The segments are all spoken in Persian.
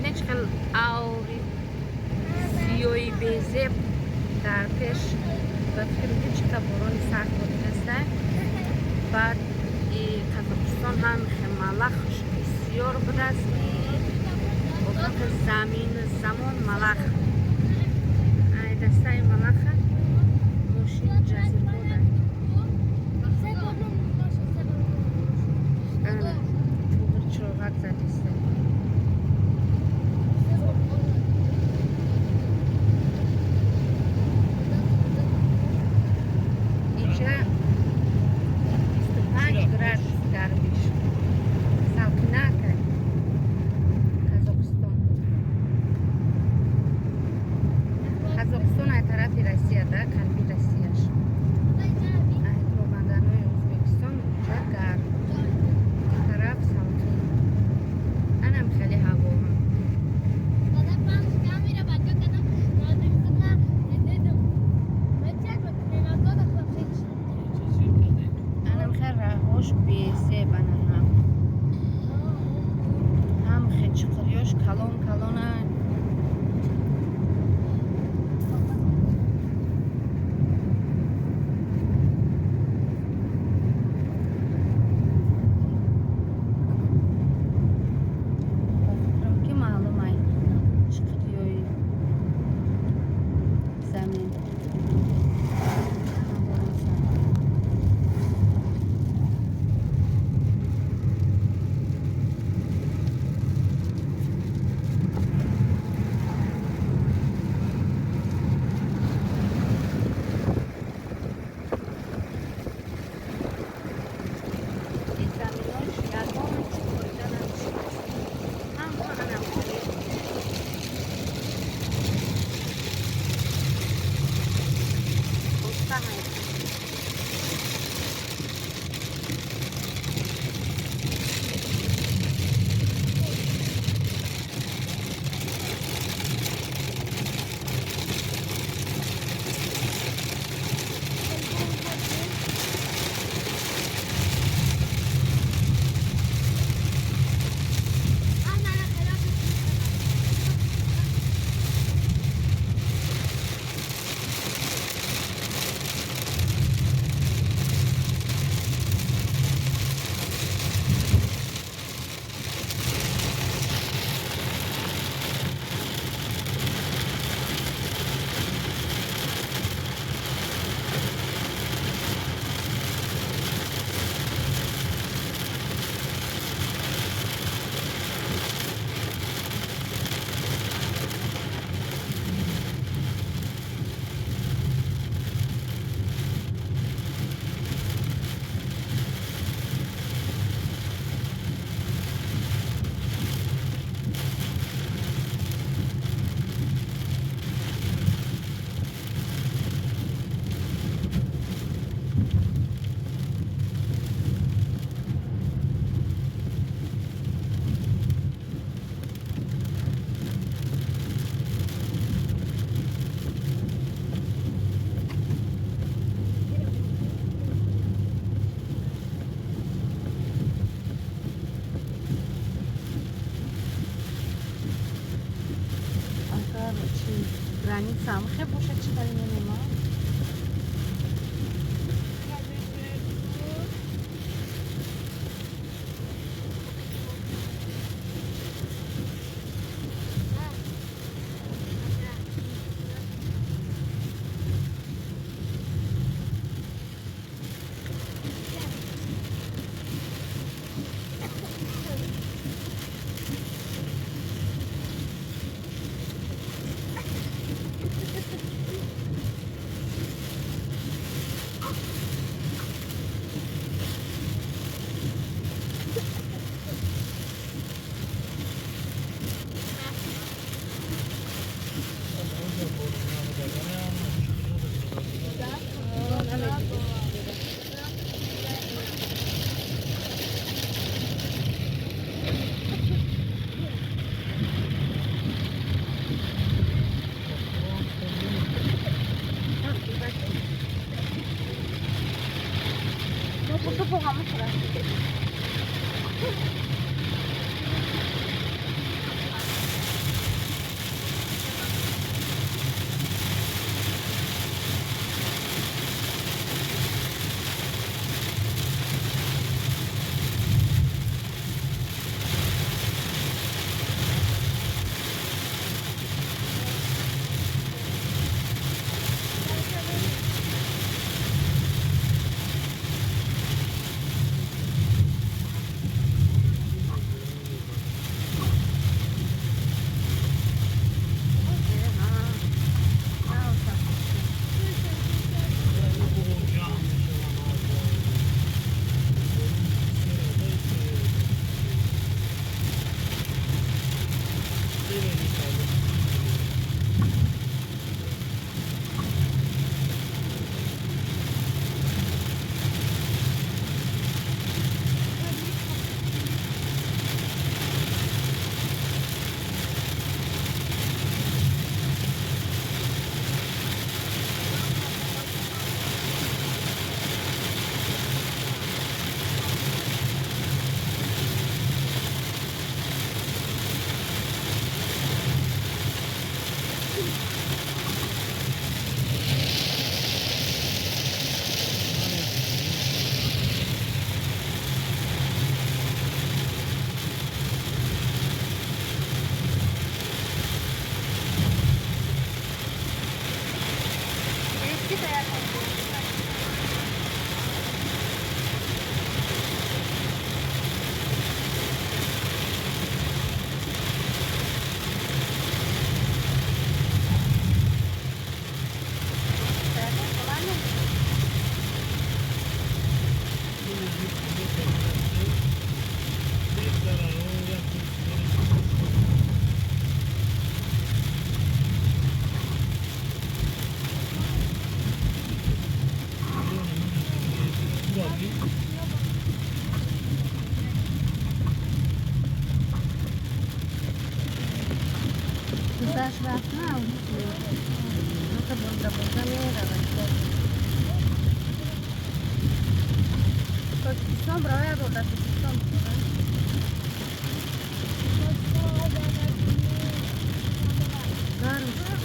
نشکل آوری سیوی بیزیب در پیش بفکر هیچ کبرون سخت بود هسته بعد قزاقستان هم ملخش بسیار بود است بودن که زمین زمان ملخ دسته ملخ ماشین جزیر بوده بودر چروغک زدیسته Granica, am chyba muszę czytać nie ma. همش وقت نه مثل بونده میره تاجیکستان برای دولت تاجیکستان گرم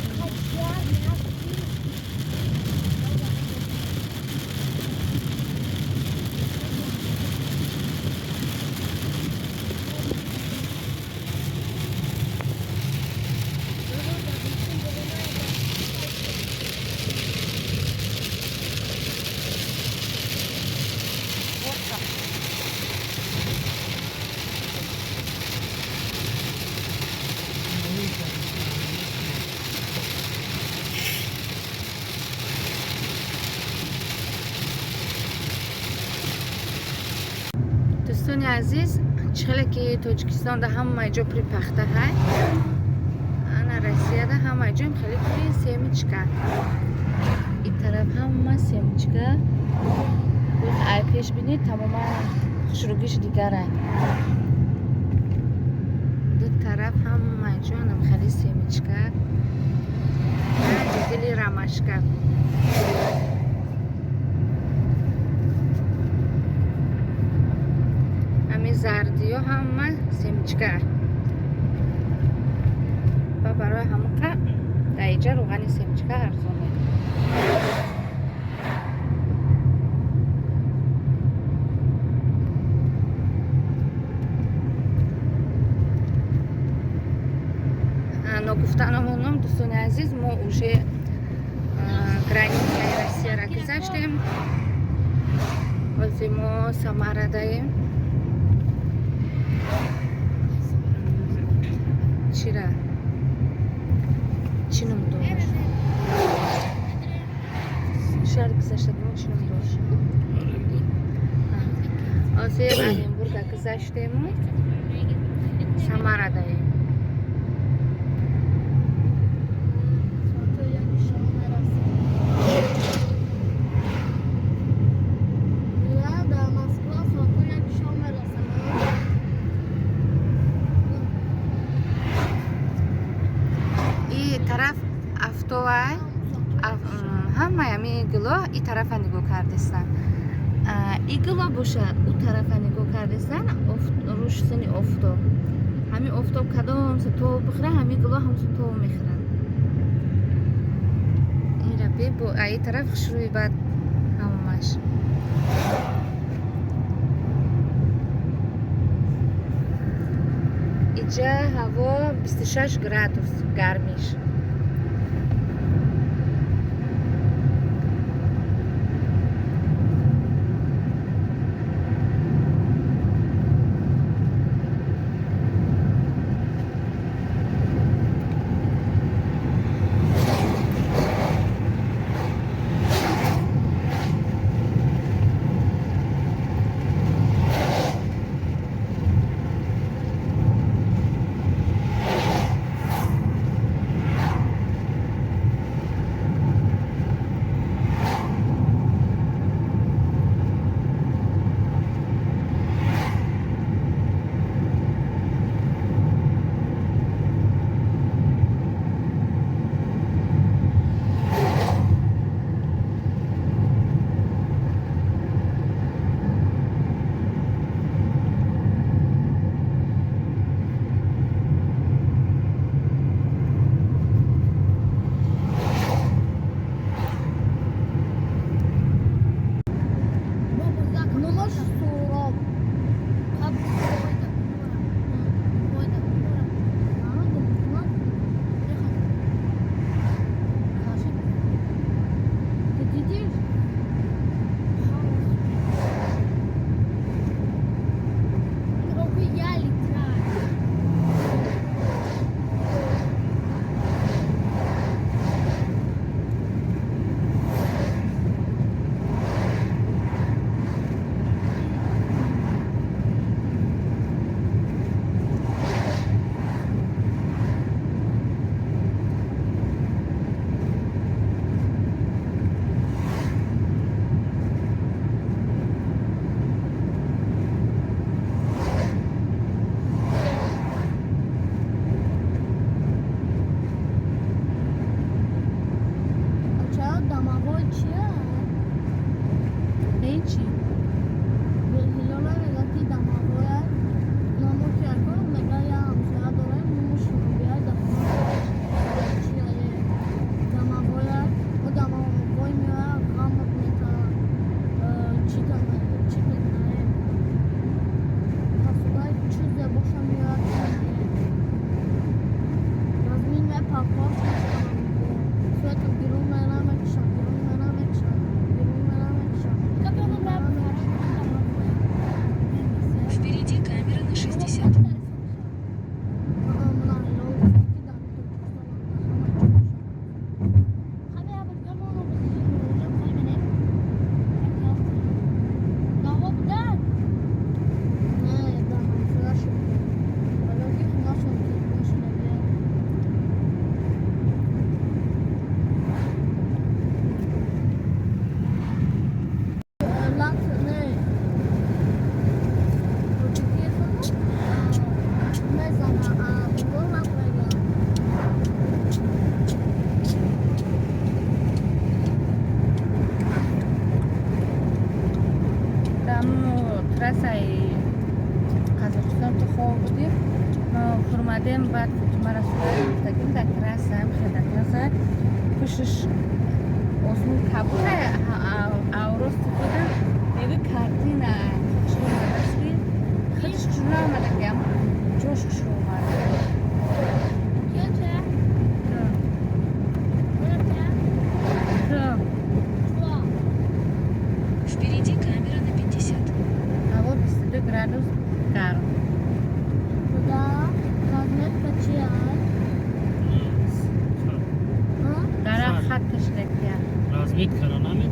دوستان عزیز چخله که تاجیکستان ده همه جا پری پخته های انا روسیه ده همه جا خیلی پری سیمیچکا این طرف همه سیمیچکا بود ای پیش بینید تماما خشروگیش دیگره دو طرف همه جا هم خیلی سیمیچکا جدیلی راماشکا زردی ها همه سیمچکه و برای همون که دایجه روغنی سیمچکه ارزونه نگفتنمونم دوستان عزیز ما اوشه گرانیت روسیه را گذاشتیم ولی ما سماره داریم چرا؟ چینم داشت شهر گذاشته بود چینم داشت آسیب ادینبورگ گذاشتیم سماره داریم طرف افتوای همه همی گلو این طرف نگاه کردستن این گلو باشه او طرف نگاه کردستن روش سنی افتو همی افتو کدام سه تو بخره همی گلو هم سه تو میخرن این را بی با این طرف خشروی بعد همش اینجا هوا 26 گرادوس گرمیش همون ترسای قزاقستان تو خواب بودیم ما فرمادیم بعد ما را سوار گفتگیم در ترس هم خیلی در ترس پشتش آسمون کبوره راست بودم دیگه کارتین شروع مدرسی خیلیش شروع آمده که اما جوش شروع آمده Впереди камера на 50. هوا 22 градус گرم Да, размер качает. درخت خطش نکرد Разметка на нами